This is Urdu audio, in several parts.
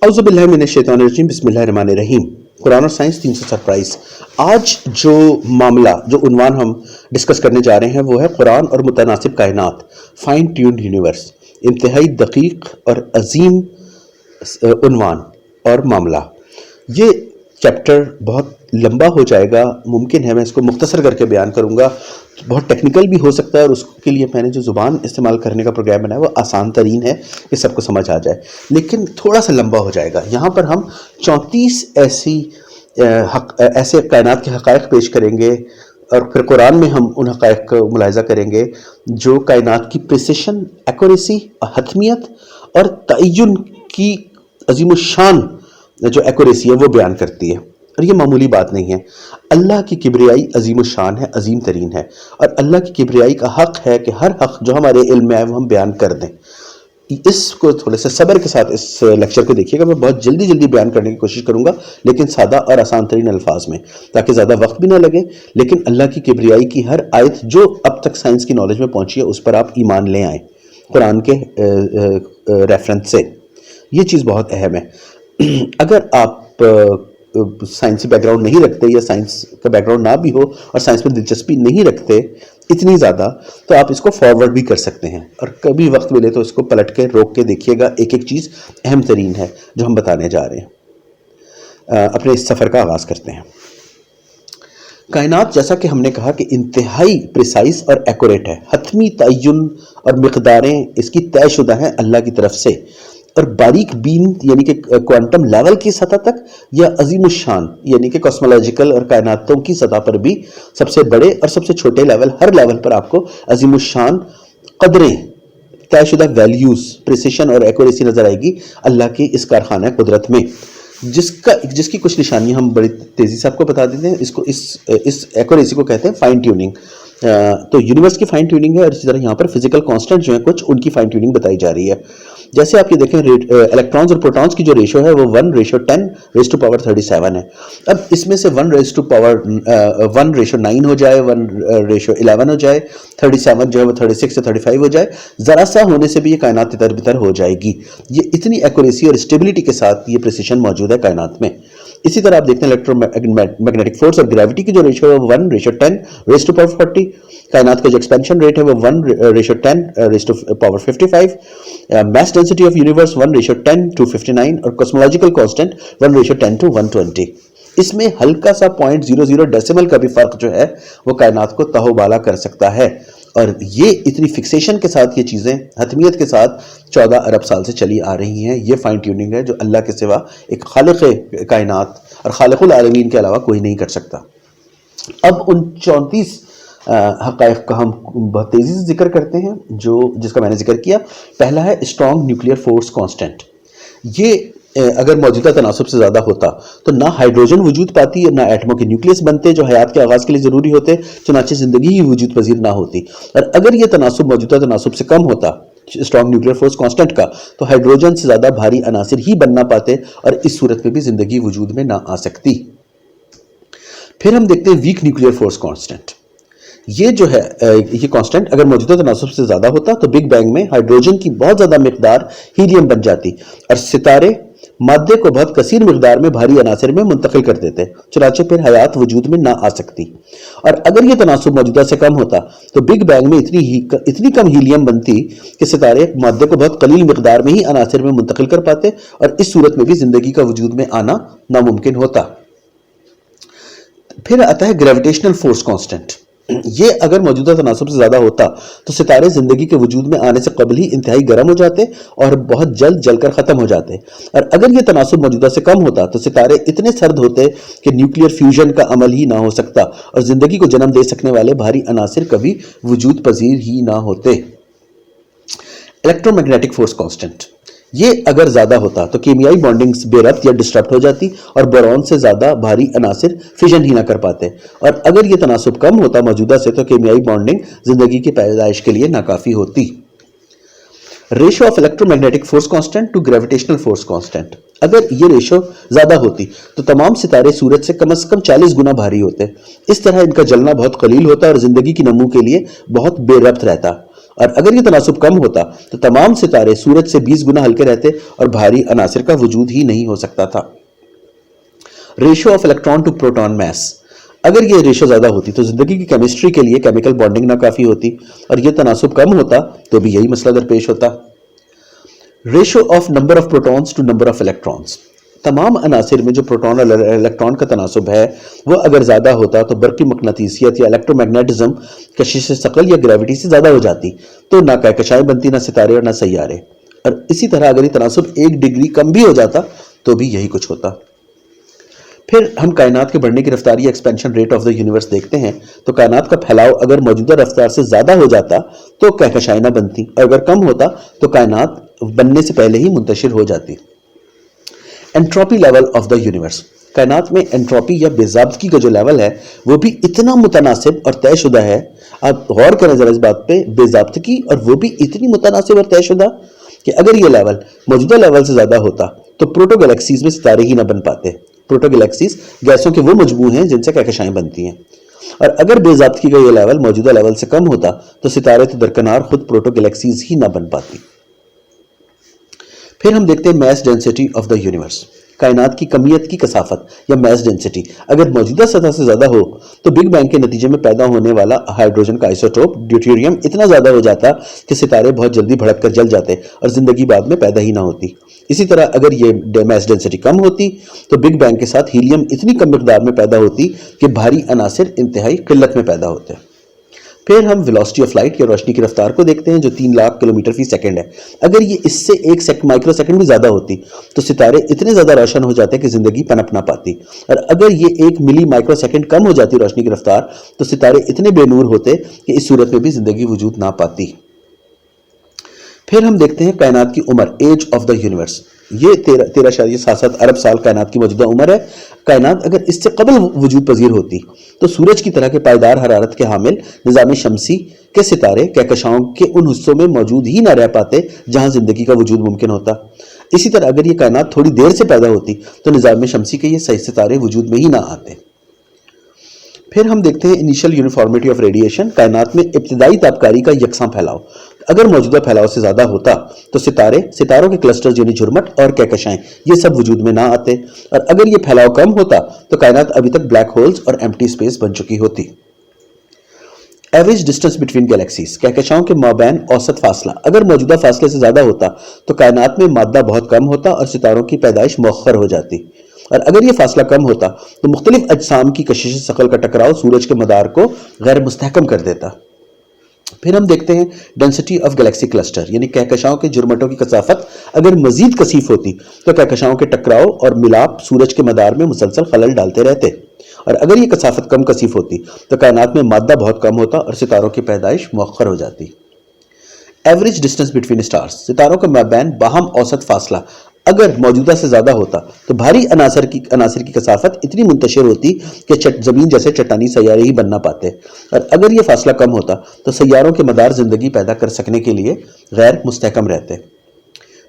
اعوذ باللہ من الشیطان الرجیم، بسم اللہ الرحمن الرحیم۔ قرآن اور سائنس 300 سرپرائز۔ آج جو معاملہ، جو عنوان ہم ڈسکس کرنے جا رہے ہیں وہ ہے قرآن اور متناسب کائنات، فائن ٹیونڈ یونیورس۔ انتہائی دقیق اور عظیم عنوان اور معاملہ۔ یہ چیپٹر بہت لمبا ہو جائے گا، ممکن ہے میں اس کو مختصر کر کے بیان کروں گا، بہت ٹیکنیکل بھی ہو سکتا ہے، اور اس کے لیے میں نے جو زبان استعمال کرنے کا پروگرام بنایا وہ آسان ترین ہے کہ سب کو سمجھ آ جائے، لیکن تھوڑا سا لمبا ہو جائے گا۔ یہاں پر ہم 34 ایسے کائنات کے حقائق پیش کریں گے، اور پھر قرآن میں ہم ان حقائق کو ملاحظہ کریں گے جو کائنات کی پریسیشن، ایکوریسی، حتمیت اور تعین کی عظیم الشان جو ایکوریسی ہے وہ بیان کرتی ہے۔ اور یہ معمولی بات نہیں ہے، اللہ کی کبریائی عظیم الشان ہے، عظیم ترین ہے، اور اللہ کی کبریائی کا حق ہے کہ ہر حق جو ہمارے علم میں ہے وہ ہم بیان کر دیں۔ اس کو تھوڑے سے صبر کے ساتھ اس لیکچر کو دیکھیے گا، میں بہت جلدی بیان کرنے کی کوشش کروں گا، لیکن سادہ اور آسان ترین الفاظ میں، تاکہ زیادہ وقت بھی نہ لگے، لیکن اللہ کی کبریائی کی ہر آیت جو اب تک سائنس کی نالج میں پہنچی ہے اس پر آپ ایمان لے آئیں قرآن کے ریفرنس سے۔ یہ چیز بہت اہم ہے۔ اگر آپ سائنسی بیک گراؤنڈ نہیں رکھتے، یا سائنس کا بیک گراؤنڈ نہ بھی ہو اور سائنس میں دلچسپی نہیں رکھتے اتنی زیادہ، تو آپ اس کو فارورڈ بھی کر سکتے ہیں، اور کبھی وقت ملے تو اس کو پلٹ کے روک کے دیکھیے گا۔ ایک چیز اہم ترین ہے جو ہم بتانے جا رہے ہیں۔ اپنے اس سفر کا آغاز کرتے ہیں۔ کائنات، جیسا کہ ہم نے کہا کہ انتہائی پریسائز اور ایکوریٹ ہے، حتمی تعین اور مقداریں اس کی طے شدہ ہیں اللہ کی طرف سے، اور باریک بین یعنی کہ کوانٹم لیول کی سطح تک، یا عظیم الشان یعنی کہ کاسمولوجیکل اور کائناتوں کی سطح پر بھی، سب سے بڑے اور سب سے چھوٹے لیول، ہر لیول پر آپ کو عظیم الشان قدریں، طے شدہ ویلیوز، پریسیشن اور ایکوریسی نظر آئے گی اللہ کی اس کارخانہ قدرت میں، جس کی کچھ نشانیاں ہم بڑی تیزی سے آپ کو بتا دیتے ہیں۔ اس ایکوریسی کو کہتے ہیں فائن ٹیوننگ۔ تو یونیورس کی فائن ٹیوننگ ہے، اور اسی طرح یہاں پر فزیکل کانسٹنٹ جو ہیں کچھ، ان کی فائن ٹیوننگ بتائی جا رہی ہے۔ جیسے آپ یہ دیکھیں، الیکٹرانز اور پروٹونز کی جو ریشو ہے وہ 1:10⁻⁷ ہے۔ اب اس میں سے 1:9 ہو جائے، 1:11 ہو جائے، 37 جو ہے وہ 36 سے 35 ہو جائے، ذرا سا ہونے سے بھی یہ کائنات تتر بتر ہو جائے گی۔ یہ اتنی ایکوریسی اور اسٹیبلٹی کے ساتھ یہ پریسیشن موجود ہے کائنات میں۔ اسی طرح آپ دیکھتے ہیں الیکٹرو میگنیٹک فورس اور گریوٹی کی جو ریشو ہے وہ 1:10⁻40، کائنات کا جو ایکسپینشن ریٹ ہے وہ 1:10⁻55، میس ڈینسٹی آف یونیورس 1:10⁵ اور کاسمولوجیکل کانسٹنٹ 1:10⁻120۔ اس میں ہلکا سا 0.00 ڈیسیمل کا بھی فرق جو ہے وہ کائنات کو تہو بالا کر سکتا ہے، اور یہ اتنی فکسیشن کے ساتھ یہ چیزیں حتمیت کے ساتھ 14 ارب سال سے چلی آ رہی ہیں۔ یہ فائن ٹیوننگ ہے جو اللہ کے سوا ایک خالق کائنات اور خالق العالمین کے علاوہ کوئی نہیں کر سکتا۔ اب ان 34 حقائق کا ہم بہت تیزی سے ذکر کرتے ہیں، جس کا میں نے ذکر کیا۔ پہلا ہے اسٹرانگ نیوکلیئر فورس کانسٹنٹ۔ یہ اگر موجودہ تناسب سے زیادہ ہوتا تو نہ ہائیڈروجن وجود پاتی اور نہ ایٹموں کے نیوکلیس بنتے جو حیات کے آغاز کے لیے ضروری ہوتے، چنانچہ زندگی ہی وجود پذیر نہ ہوتی۔ اور اگر یہ تناسب موجودہ تناسب سے کم ہوتا، اسٹرانگ نیوکلیئر فورس کانسٹنٹ کا، تو ہائیڈروجن سے زیادہ بھاری عناصر ہی بن نہ پاتے، اور اس صورت میں بھی زندگی وجود میں نہ آ سکتی۔ پھر ہم دیکھتے ہیں ویک نیوکلیئر فورس کانسٹنٹ۔ یہ جو ہے یہ کانسٹنٹ اگر موجودہ تناسب سے زیادہ ہوتا تو بگ بینگ میں ہائیڈروجن کی بہت زیادہ مقدار ہیلیم بن جاتی، اور ستارے مادے کو بہت کثیر مقدار میں بھاری عناصر میں منتقل کر دیتے، چنانچہ پھر حیات وجود میں نہ آ سکتی۔ اور اگر یہ تناسب موجودہ سے کم ہوتا تو بگ بینگ میں اتنی کم ہیلیم بنتی کہ ستارے مادے کو بہت قلیل مقدار میں ہی عناصر میں منتقل کر پاتے، اور اس صورت میں بھی زندگی کا وجود میں آنا ناممکن ہوتا۔ پھر آتا ہے گریویٹیشنل فورس کانسٹنٹ۔ یہ اگر موجودہ تناسب سے زیادہ ہوتا تو ستارے زندگی کے وجود میں آنے سے قبل ہی انتہائی گرم ہو جاتے اور بہت جلد جل کر ختم ہو جاتے، اور اگر یہ تناسب موجودہ سے کم ہوتا تو ستارے اتنے سرد ہوتے کہ نیوکلیئر فیوژن کا عمل ہی نہ ہو سکتا، اور زندگی کو جنم دے سکنے والے بھاری عناصر کبھی وجود پذیر ہی نہ ہوتے۔ Electro magnetic force constant. یہ اگر زیادہ ہوتا تو کیمیائی بانڈنگز بے ربط یا ڈسٹرپٹ ہو جاتی، اور بورون سے زیادہ بھاری عناصر فیژن ہی نہ کر پاتے، اور اگر یہ تناسب کم ہوتا موجودہ سے تو کیمیائی بانڈنگ زندگی کی پیدائش کے لیے ناکافی ہوتی۔ Ratio of electromagnetic force constant to gravitational force constant. اگر یہ ریشو زیادہ ہوتی تو تمام ستارے سورج سے کم از کم 40 گنا بھاری ہوتے، اس طرح ان کا جلنا بہت قلیل ہوتا اور زندگی کی نمو کے لیے بہت بے ربط رہتا، اور اگر یہ تناسب کم ہوتا تو تمام ستارے سورج سے 20 گنا ہلکے رہتے اور بھاری عناصر کا وجود ہی نہیں ہو سکتا تھا۔ Ratio of electron to proton mass, اگر یہ ریشو زیادہ ہوتی تو زندگی کی کیمسٹری کے لیے کیمیکل بانڈنگ ناکافی ہوتی، اور یہ تناسب کم ہوتا تو بھی یہی مسئلہ درپیش ہوتا۔ Ratio of number of protons to number of electrons, تمام عناصر میں جو پروٹون اور الیکٹران کا تناسب ہے وہ اگر زیادہ ہوتا تو برقی مقناطیسیت یا الیکٹرو میگنیٹزم کشش ثقل یا گریوٹی سے زیادہ ہو جاتی، تو نہ کہکشائیں بنتی، نہ ستارے اور نہ سیارے۔ اور اسی طرح اگر یہ تناسب 1 ڈگری کم بھی ہو جاتا تو بھی یہی کچھ ہوتا۔ پھر ہم کائنات کے بڑھنے کی رفتار یا expansion rate of the universe دیکھتے ہیں تو کائنات کا پھیلاؤ اگر موجودہ رفتار سے زیادہ ہو جاتا تو کہکشائیں نہ بنتی، اور اگر کم ہوتا تو کائنات بننے سے پہلے ہی منتشر ہو جاتی۔ انٹروپی لیول آف دا یونیورس، کائنات میں انٹروپی یا بے ضابطگی کا جو لیول ہے وہ بھی اتنا متناسب اور طے شدہ ہے، آپ غور کریں ذرا اس بات پہ، بے ضابطگی اور وہ بھی اتنی متناسب اور طے شدہ کہ اگر یہ لیول موجودہ لیول سے زیادہ ہوتا تو پروٹو گلیکسیز میں ستارے ہی نہ بن پاتے۔ پروٹو گلیکسیز گیسوں کے وہ مجموعے ہیں جن سے کہکشائیں بنتی ہیں، اور اگر بے ضابطگی کا یہ لیول موجودہ لیول سے کم ہوتا تو ستارے تو درکنار خود پروٹو گلیکسیز ہی نہ بن پاتی۔ پھر ہم دیکھتے ہیں mass density of the universe, کائنات کی کمیت کی کثافت یا میس ڈینسٹی اگر موجودہ سطح سے زیادہ ہو تو بگ بینگ کے نتیجے میں پیدا ہونے والا ہائیڈروجن کا آئسوٹوپ ڈیوٹیریم اتنا زیادہ ہو جاتا کہ ستارے بہت جلدی بھڑک کر جل جاتے اور زندگی بعد میں پیدا ہی نہ ہوتی۔ اسی طرح اگر یہ میس ڈینسٹی کم ہوتی تو بگ بینگ کے ساتھ ہیلیم اتنی کم مقدار میں پیدا ہوتی کہ بھاری عناصر انتہائی قلت میں پیدا ہوتے۔ پھر ہم ویلوسٹی آف لائٹ یا روشنی کی رفتار کو دیکھتے ہیں جو 3 لاکھ کلومیٹر فی سیکنڈ ہے۔ اگر یہ اس سے 1 مائکرو سیکنڈ بھی زیادہ ہوتی تو ستارے اتنے زیادہ روشن ہو جاتے کہ زندگی پنپ نہ پاتی، اور اگر یہ 1 ملی مائکرو سیکنڈ کم ہو جاتی روشنی کی رفتار تو ستارے اتنے بے نور ہوتے کہ اس صورت میں بھی زندگی وجود نہ پاتی۔ پھر ہم دیکھتے ہیں کائنات کی عمر، ایج آف دا یونیورس، یہ 13.77 ارب سال کائنات کی موجودہ عمر ہے۔ کائنات اگر اس سے قبل وجود پذیر ہوتی تو سورج کی طرح کے پائیدار حرارت کے حامل نظام شمسی کے ستارے کہکشاؤں کے ان حصوں میں موجود ہی نہ رہ پاتے جہاں زندگی کا وجود ممکن ہوتا۔ اسی طرح اگر یہ کائنات تھوڑی دیر سے پیدا ہوتی تو نظام شمسی کے یہ صحیح ستارے وجود میں ہی نہ آتے۔ پھر ہم دیکھتے ہیں انیشل یونیفارمٹی آف ریڈیشن، کائنات میں ابتدائی تابکاری کا یکساں پھیلاؤ، اگر موجودہ پھیلاؤ سے زیادہ ہوتا تو ستاروں کے کلسٹرز یعنی جھرمٹ اور کہکشائیں یہ سب وجود میں نہ آتے، اور اگر یہ پھیلاؤ کم ہوتا تو کائنات ابھی تک بلیک ہولز اور ایمٹی سپیس بن چکی ہوتی۔ ایوریج ڈسٹنس بٹوین گیلیکسیز، کہکشاؤں کے مابین اوسط فاصلہ اگر موجودہ فاصلے سے زیادہ ہوتا تو کائنات میں مادہ بہت کم ہوتا اور ستاروں کی پیدائش مؤخر ہو جاتی، اور اگر یہ فاصلہ کم ہوتا تو مختلف اجسام کی کشش ثقل کا ٹکراؤ سورج کے مدار کو غیر مستحکم کر دیتا۔ پھر ہم دیکھتے ہیں ڈینسٹی آف گلیکسی کلسٹر، یعنی کہکشاؤں کے جرمٹوں کی کثافت اگر مزید کثیف ہوتی تو کہکشاؤں کے ٹکراؤ اور ملاپ سورج کے مدار میں مسلسل خلل ڈالتے رہتے، اور اگر یہ کثافت کم کثیف ہوتی تو کائنات میں مادہ بہت کم ہوتا اور ستاروں کی پیدائش مؤخر ہو جاتی۔ ایوریج ڈسٹنس بٹوین اسٹارز، ستاروں کے مابین باہم اوسط فاصلہ اگر موجودہ سے زیادہ ہوتا تو بھاری عناصر کی کثافت اتنی منتشر ہوتی کہ زمین جیسے چٹانی سیارے ہی بن نہ پاتے، اور اگر یہ فاصلہ کم ہوتا تو سیاروں کے مدار زندگی پیدا کر سکنے کے لیے غیر مستحکم رہتے۔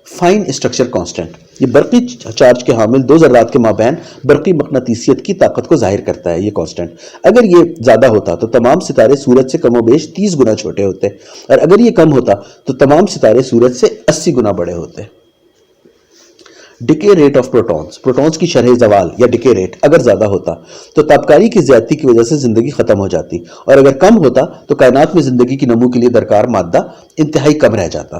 فائن اسٹرکچر کانسٹنٹ، یہ برقی چارج کے حامل دو ذرات کے مابین برقی مقناطیسیت کی طاقت کو ظاہر کرتا ہے۔ یہ کانسٹنٹ اگر یہ زیادہ ہوتا تو تمام ستارے سورج سے کم و بیش 30 گنا چھوٹے ہوتے، اور اگر یہ کم ہوتا تو تمام ستارے سورج سے 80 گنا بڑے ہوتے۔ ڈکے ریٹ آف پروٹونز کی شرح زوال یا ڈکے ریٹ اگر زیادہ ہوتا تو تابکاری کی زیادتی کی وجہ سے زندگی ختم ہو جاتی، اور اگر کم ہوتا تو کائنات میں زندگی کی نمو کے لیے درکار مادہ انتہائی کم رہ جاتا۔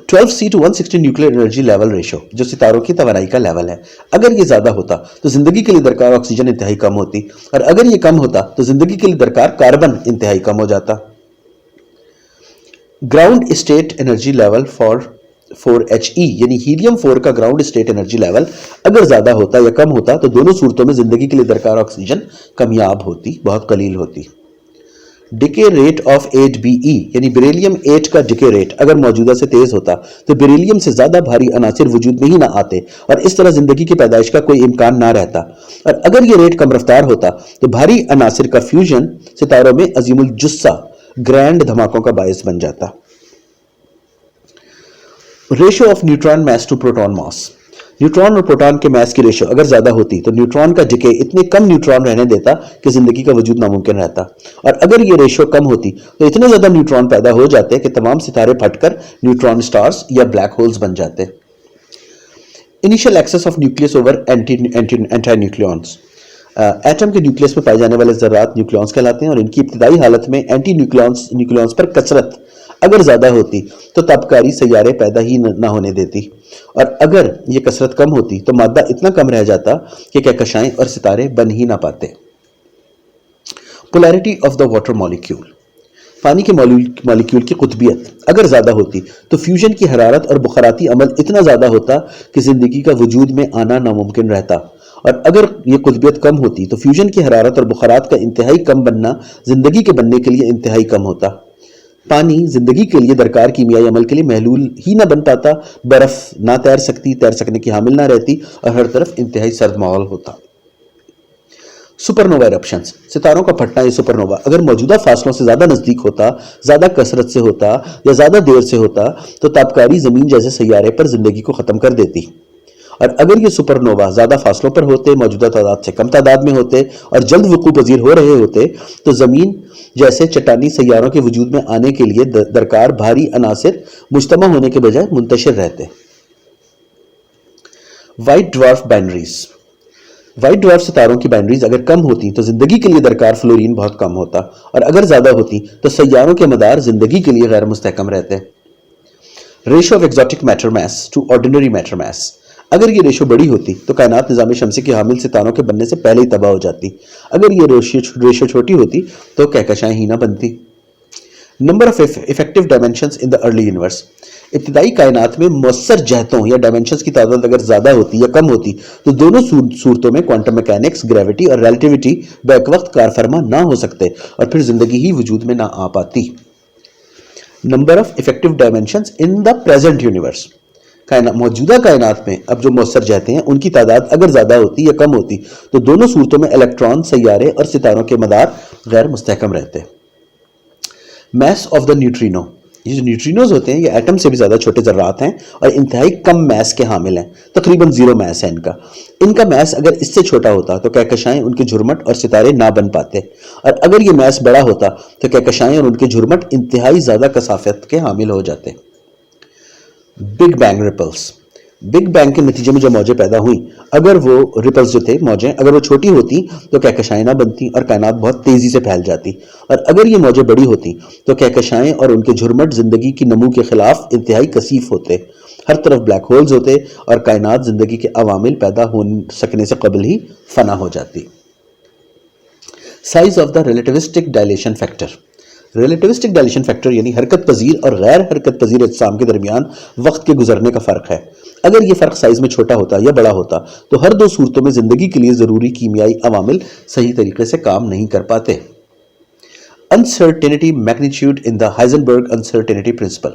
12C/160 nuclear energy level ratio, جو ستاروں کی توانائی کا لیول ہے، اگر یہ زیادہ ہوتا تو زندگی کے لیے درکار آکسیجن انتہائی کم ہوتی، اور اگر یہ کم ہوتا تو زندگی کے لیے درکار کاربن انتہائی کم ہو جاتا۔ Ground state energy level for 4He یعنی ہیلیم 4 کا گراؤنڈ اسٹیٹ انرجی لیول اگر زیادہ ہوتا یا کم ہوتا تو دونوں صورتوں میں زندگی کے لیے درکار آکسیجن کمیاب ہوتی، بہت قلیل ہوتی۔ ڈکے ریٹ آف 8Be یعنی بیریلیم 8 کا ڈکے ریٹ اگر موجودہ سے تیز ہوتا تو بیریلیم سے زیادہ بھاری عناصر وجود میں ہی نہ آتے اور اس طرح زندگی کی پیدائش کا کوئی امکان نہ رہتا، اور اگر یہ ریٹ کم رفتار ہوتا تو بھاری عناصر کا فیوژن ستاروں میں عظیم الجثہ گرینڈ دھماکوں کا باعث بن جاتا۔ Ratio of neutron mass to proton mass, neutron اور پروٹان کے میس کی ریشو اگر زیادہ ہوتی تو نیوٹران کا ڈکے اتنے کم نیوٹران رہنے دیتا کہ زندگی کا وجود ناممکن رہتا، اور اگر یہ ریشو کم ہوتی تو اتنے زیادہ نیوٹران پیدا ہو جاتے کہ تمام ستارے پھٹ کر نیوٹران سٹارز یا بلیک ہولز بن جاتے۔ Initial excess of nucleus over antinucleons, atom کے نیوکلیس میں پائے جانے والے ذرات نیوکلیونز کہلاتے ہیں، اور ان کی ابتدائی حالت میں اینٹی نیوکلیونز پر کثرت اگر زیادہ ہوتی تو تابکاری سیارے پیدا ہی نہ ہونے دیتی، اور اگر یہ کثرت کم ہوتی تو مادہ اتنا کم رہ جاتا کہ کہکشائیں اور ستارے بن ہی نہ پاتے۔ Polarity of the water molecule, پانی کے مالیکیول کی قطبیت اگر زیادہ ہوتی تو فیوژن کی حرارت اور بخاراتی عمل اتنا زیادہ ہوتا کہ زندگی کا وجود میں آنا ناممکن رہتا، اور اگر یہ قطبیت کم ہوتی تو فیوژن کی حرارت اور بخارات کا انتہائی کم بننا زندگی کے بننے کے لیے انتہائی کم ہوتا۔ پانی زندگی کے لیے درکار کیمیائی عمل کے لیے محلول ہی نہ بن پاتا، برف نہ تیر سکتی، تیر سکنے کی حامل نہ رہتی، اور ہر طرف انتہائی سرد ماحول ہوتا۔ سپر نووا ایرپشنز، ستاروں کا پھٹنا یا سپر نووا اگر موجودہ فاصلوں سے زیادہ نزدیک ہوتا، زیادہ کثرت سے ہوتا یا زیادہ دیر سے ہوتا تو تابکاری زمین جیسے سیارے پر زندگی کو ختم کر دیتی، اور اگر یہ سپر نووا زیادہ فاصلوں پر ہوتے، موجودہ تعداد سے کم تعداد میں ہوتے اور جلد وقوع پذیر ہو رہے ہوتے تو زمین جیسے چٹانی سیاروں کے وجود میں آنے کے لیے درکار بھاری عناصر مجتمع ہونے کے بجائے منتشر رہتے۔ وائٹ ڈوارف بائنڈریز، وائٹ ڈوارف ستاروں کی بائنڈریز اگر کم ہوتی تو زندگی کے لیے درکار فلورین بہت کم ہوتا، اور اگر زیادہ ہوتی تو سیاروں کے مدار زندگی کے لیے غیر مستحکم رہتے۔ Ratio of exotic matter mass to ordinary matter mass, اگر یہ ریشو بڑی ہوتی تو کائنات نظام شمسی کے حامل ستاروں کے بننے سے پہلے ہی تباہ ہو جاتی، اگر یہ ریشو چھوٹی ہوتی تو کہکشائیں ہی نہ بنتی۔ Number of effective dimensions in the early universe, ابتدائی کائنات میں مؤثر جہتوں یا ڈائمینشنز کی تعداد اگر زیادہ ہوتی یا کم ہوتی تو دونوں صورتوں میں کوانٹم میکینکس، گریوٹی اور ریلیٹیوٹی بیک وقت کار فرما نہ ہو سکتے اور پھر زندگی ہی وجود میں نہ آ پاتی۔ Number of effective dimensions in the present universe, موجودہ کائنات میں اب جو مؤثر جہتیں ہیں ان کی تعداد اگر زیادہ ہوتی یا کم ہوتی تو دونوں صورتوں میں الیکٹران، سیارے اور ستاروں کے مدار غیر مستحکم رہتے۔ میس آف دا نیوٹرینو، یہ جو نیوٹرینوز ہوتے ہیں یہ ایٹم سے بھی زیادہ چھوٹے ذرات ہیں اور انتہائی کم میس کے حامل ہیں، تقریباً زیرو میس ہے ان کا میس اگر اس سے چھوٹا ہوتا تو کہکشائیں، ان کے جھرمٹ اور ستارے نہ بن پاتے، اور اگر یہ میس بڑا ہوتا تو کہکشائیں اور ان کے جھرمٹ انتہائی زیادہ کثافت کے حامل ہو جاتے۔ بگ بینگ ریپلز، بگ بینگ کے نتیجے میں جو موجیں پیدا ہوئیں اگر وہ ریپلز جو تھے موجیں اگر وہ چھوٹی ہوتی تو کہکشائیں نہ بنتی اور کائنات بہت تیزی سے پھیل جاتی، اور اگر یہ موجیں بڑی ہوتی تو کہکشائیں اور ان کے جھرمٹ زندگی کی نمو کے خلاف انتہائی کثیف ہوتے، ہر طرف بلیک ہولز ہوتے اور کائنات زندگی کے عوامل پیدا ہو سکنے سے قبل ہی فنا ہو جاتی۔ Size of the relativistic dilation factor, relativistic dilation factor یعنی حرکت پذیر اور غیر حرکت پذیر اجسام کے درمیان وقت کے گزرنے کا فرق ہے۔ اگر یہ فرق سائز میں چھوٹا ہوتا یا بڑا ہوتا تو ہر دو صورتوں میں زندگی کے لیے ضروری کیمیائی عوامل صحیح طریقے سے کام نہیں کر پاتے۔ انسرٹینٹی میگنیچیوڈ ان دا ہائزنبرگ انسرٹینٹی پرنسپل،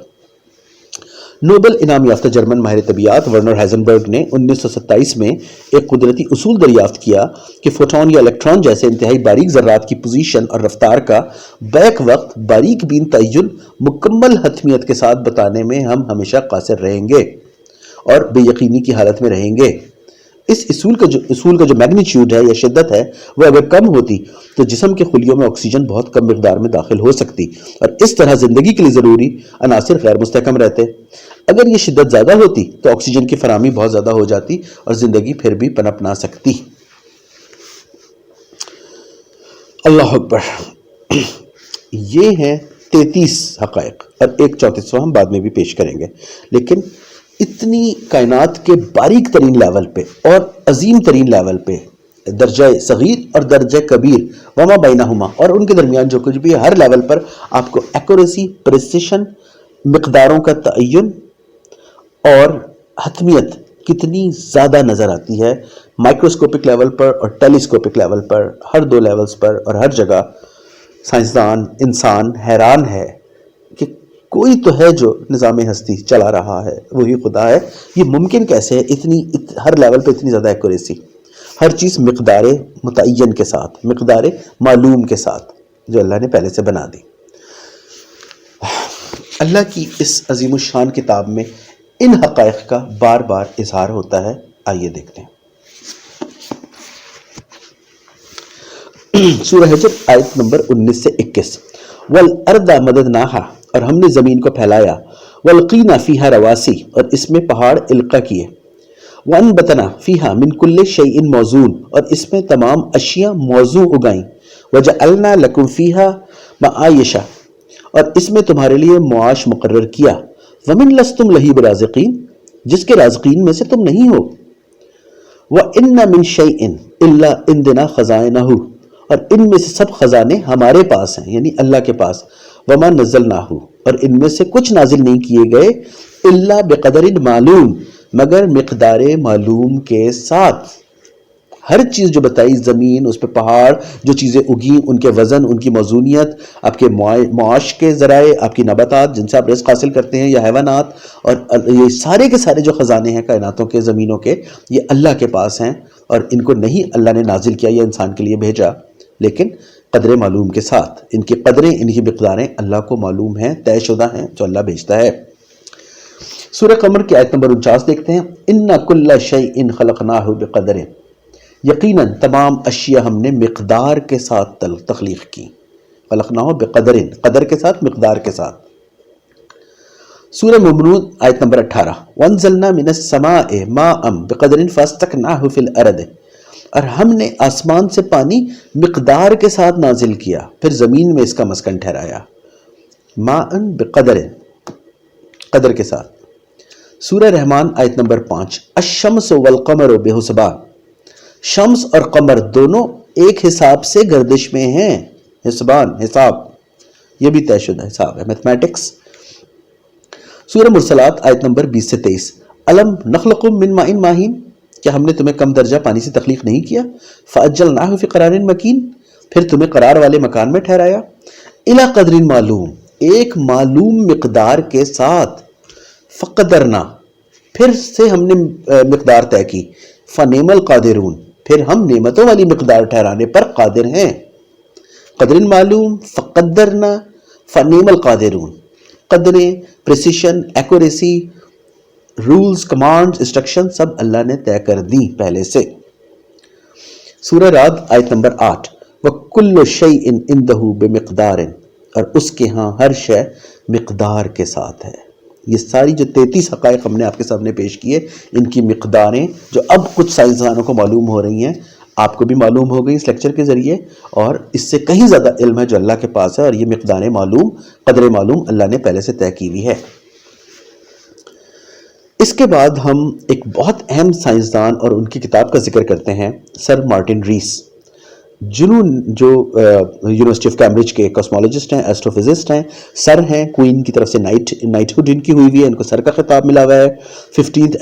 نوبل انعام یافتہ جرمن ماہر طبیعیات ورنر ہائزنبرگ نے 1927 میں ایک قدرتی اصول دریافت کیا کہ فوٹون یا الیکٹران جیسے انتہائی باریک ذرات کی پوزیشن اور رفتار کا بیک وقت باریک بین تعین مکمل حتمیت کے ساتھ بتانے میں ہم ہمیشہ قاصر رہیں گے اور بے یقینی کی حالت میں رہیں گے۔ اس اصول کا جو میگنیچیوڈ ہے یا شدت ہے وہ اگر کم ہوتی تو جسم کے خلیوں میں آکسیجن بہت کم مقدار میں داخل ہو سکتی اور اس طرح زندگی کے لیے ضروری عناصر غیر مستحکم رہتے۔ اگر یہ شدت زیادہ ہوتی تو آکسیجن کی فراہمی بہت زیادہ ہو جاتی اور زندگی پھر بھی پنپ نہ سکتی۔ اللہ اکبر۔ یہ ہیں 33 حقائق اور ایک 34واں ہم بعد میں بھی پیش کریں گے، لیکن اتنی کائنات کے باریک ترین لیول پہ اور عظیم ترین لیول پہ درجہ صغیر اور درجہ کبیر وما بینہما اور ان کے درمیان جو کچھ بھی ہے ہر لیول پر آپ کو ایکوریسی، پریسیشن، مقداروں کا تعین اور حتمیت کتنی زیادہ نظر آتی ہے مائکروسکوپک لیول پر اور ٹیلیسکوپک لیول پر، ہر دو لیولز پر اور ہر جگہ سائنسدان، انسان حیران ہے کہ کوئی تو ہے جو نظام ہستی چلا رہا ہے، وہی خدا ہے۔ یہ ممکن کیسے ہے ہر لیول پہ اتنی زیادہ ایکوریسی، ہر چیز مقدار متعین کے ساتھ، مقدار معلوم کے ساتھ جو اللہ نے پہلے سے بنا دی۔ اللہ کی اس عظیم الشان کتاب میں ان حقائق کا بار بار اظہار ہوتا ہے آئیے دیکھتے ہیں سورہ حجر آیت نمبر 19 سے 21. وَالْأَرْضَ مَدَدْنَاهَا اور ہم نے زمین کو پھیلایا. وَالْقِينَا فِيهَا رَوَاسِي اور اس میں پہاڑ القا کیے. وَأَنْبَتْنَا فِيهَا مِنْ كُلِّ شَيْءٍ مَوْزُونٍ اور اس میں تمام اشیاء موزوں اگائیں. وَجَعَلْنَا لَكُمْ فِيهَا مَعَايِشَ اور اس میں تمہارے لیے معاش مقرر کیا. وَمِنْ لَسْتُمْ لَهِ بِرَازِقِينَ جس کے رازقین میں سے تم نہیں ہو. وَإِنَّ مِنْ شَيْءٍ إِلَّا عِنْدِنَا خَزَائِنُهُ اور ان میں سے سب خزانے ہمارے پاس ہیں یعنی اللہ کے پاس. وَمَا نَزَّلْنَاهُ اور ان میں سے کچھ نازل نہیں کیے گئے إِلَّا بِقَدَرٍ معلوم مگر مقدار معلوم کے ساتھ. ہر چیز جو بتائی، زمین، اس پہ پہاڑ، جو چیزیں اگیں، ان کے وزن، ان کی موزونیت، آپ کے معاش کے ذرائع، آپ کی نباتات جن سے آپ رزق حاصل کرتے ہیں یا حیوانات، اور یہ سارے کے سارے جو خزانے ہیں کائناتوں کے، زمینوں کے، یہ اللہ کے پاس ہیں. اور ان کو نہیں اللہ نے نازل کیا یا انسان کے لیے بھیجا، لیکن قدر معلوم کے ساتھ. ان کی قدریں، ان کی مقداریں اللہ کو معلوم ہیں، طے شدہ ہیں، جو اللہ بھیجتا ہے. سورہ قمر کی آیت نمبر 49 دیکھتے ہیں. اِنَّ كُلَّ شَيْءٍ خَلَقْنَاهُ بِقَدَرٍ یقیناً تمام اشیاء ہم نے مقدار کے ساتھ تخلیق کی. خلقناہ بقدر، قدر کے ساتھ، مقدار کے ساتھ. سورہ مومنون آیت نمبر 18. وَأَنزَلْنَا مِنَ السَّمَاءِ مَاءً بِقَدْرٍ فَأَسْقَيْنَاهُ فِي الْأَرْضِ اور ہم نے آسمان سے پانی مقدار کے ساتھ نازل کیا، پھر زمین میں اس کا مسکن ٹھہرایا. مَاءً بِقَدْرٍ قدر کے ساتھ. سورہ رحمان آیت نمبر 5. الشَّمْسُ وَالْقَمَرُ بِحُسْبَانٍ شمس اور قمر دونوں ایک حساب سے گردش میں ہیں. حسبان، حساب، یہ بھی طے شدہ حساب ہے، میتھمیٹکس. سورہ مرسلات آیت نمبر 20 سے 23. الم نخلقکم من ماء مہین کیا ہم نے تمہیں کم درجہ پانی سے تخلیق نہیں کیا. فاجلناہ فی قرار مکین پھر تمہیں قرار والے مکان میں ٹھہرایا. الی قدر معلوم ایک معلوم مقدار کے ساتھ. فقدرنا پھر سے ہم نے مقدار طے کی. فنعم القادرون پھر ہم نعمتوں والی مقدار ٹھہرانے پر قادر ہیں. قدر معلوم، فقدرنا، فنعم القادرون. قدریں، precision, accuracy, rules, commands, instruction سب اللہ نے طے کر دی پہلے سے. سورہ رعد آیت نمبر 8. وَكُلُّ شَيْءٍ عِندَهُ بِمِقْدَارٍ اور اس کے ہاں ہر شے مقدار کے ساتھ ہے. یہ ساری جو 33 حقائق ہم نے آپ کے سامنے پیش کیے، ان کی مقداریں جو اب کچھ سائنسدانوں کو معلوم ہو رہی ہیں، آپ کو بھی معلوم ہو گئی اس لیکچر کے ذریعے، اور اس سے کہیں زیادہ علم ہے جو اللہ کے پاس ہے. اور یہ مقداریں معلوم، قدر معلوم اللہ نے پہلے سے طے کی ہوئی ہے. اس کے بعد ہم ایک بہت اہم سائنسدان اور ان کی کتاب کا ذکر کرتے ہیں، سر مارٹن ریس، جنہوں جو یونیورسٹی آف کیمبرج کے کاسمولوجسٹ ہیں، ایسٹرو فزسٹ ہیں، سر ہیں. کوئین کی طرف سے نائٹہڈ ان کی ہوئی ہوئی ہے، ان کو سر کا خطاب ملا ہوا ہے. 15th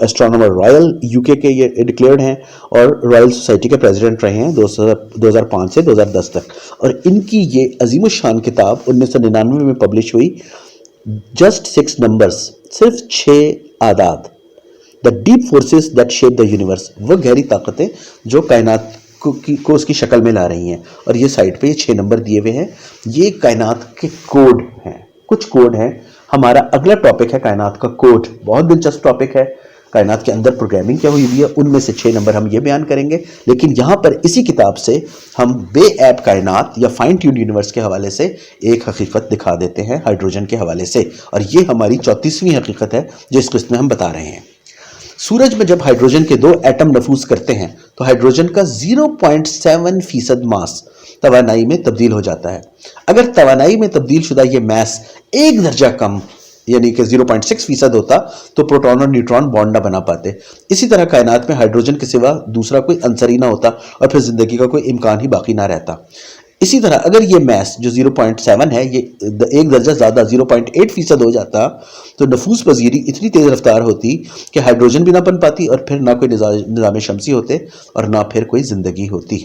ایسٹرونومر رائل UK کے یہ ڈکلیئرڈ ہیں، اور رائل سوسائٹی کے پریزیڈنٹ رہے ہیں 2005 سے 2010 تک. اور ان کی یہ عظیم الشان کتاب 1999 میں پبلش ہوئی. جسٹ 6 نمبرز، صرف 6 اعداد. The deep forces that shape the universe وہ گہری طاقتیں جو کائنات کو اس کی شکل میں لا رہی ہیں. اور یہ سائٹ پہ یہ 6 نمبر دیے ہوئے ہیں. یہ کائنات کے کوڈ ہیں، کچھ کوڈ ہیں. ہمارا اگلا ٹاپک ہے کائنات کا کوڈ، بہت دلچسپ ٹاپک ہے. کائنات کے اندر پروگرامنگ کیا ہوئی ہوئی ہے، ان میں سے 6 نمبر ہم یہ بیان کریں گے. لیکن یہاں پر اسی کتاب سے ہم بے ایپ کائنات یا فائن ٹیون یونیورس کے حوالے سے ایک حقیقت دکھا دیتے ہیں ہائیڈروجن کے حوالے سے. اور یہ ہماری 34ویں حقیقت ہے جو اس قسط میں ہم بتا رہے ہیں. سورج میں جب ہائیڈروجن کے 2 ایٹم نفوذ کرتے ہیں تو ہائیڈروجن کا 0.7% ماس توانائی میں تبدیل ہو جاتا ہے. اگر توانائی میں تبدیل شدہ یہ ماس 1 درجہ کم یعنی کہ 0.6% ہوتا تو پروٹون اور نیوٹرون بانڈ نہ بنا پاتے. اسی طرح کائنات میں ہائیڈروجن کے سوا دوسرا کوئی عنصر ہی نہ ہوتا اور پھر زندگی کا کوئی امکان ہی باقی نہ رہتا. اسی طرح اگر یہ میس جو 0.7 ہے یہ 1 درجہ زیادہ 0.8% ہو جاتا تو نفوذ پذیری اتنی تیز رفتار ہوتی کہ ہائیڈروجن بھی نہ بن پاتی اور پھر نہ کوئی نظام شمسی ہوتے اور نہ پھر کوئی زندگی ہوتی.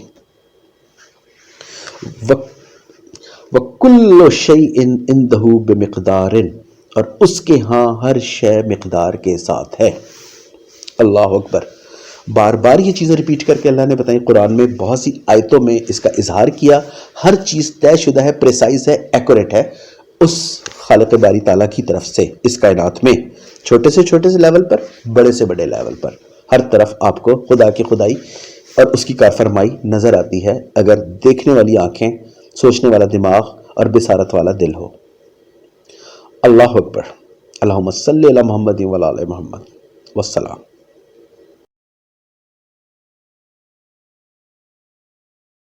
وَكُلُّ شَيْءٍ عِندَهُ بِمِقْدَارٍ اور اس کے ہاں ہر شے مقدار کے ساتھ ہے. اللہ اکبر. بار بار یہ چیزیں ریپیٹ کر کے اللہ نے بتائیں. قرآن میں بہت سی آیتوں میں اس کا اظہار کیا. ہر چیز طے شدہ ہے، پریسائز ہے، ایکوریٹ ہے اس خالق باری تعالیٰ کی طرف سے اس کائنات میں، چھوٹے سے لیول پر، بڑے سے بڑے لیول پر. ہر طرف آپ کو خدا کی خدائی اور اس کی کار فرمائی نظر آتی ہے، اگر دیکھنے والی آنکھیں، سوچنے والا دماغ اور بصارت والا دل ہو۔ اللہ اکبر۔ اللہم صلی علی محمد و علی آل محمد، والسلام۔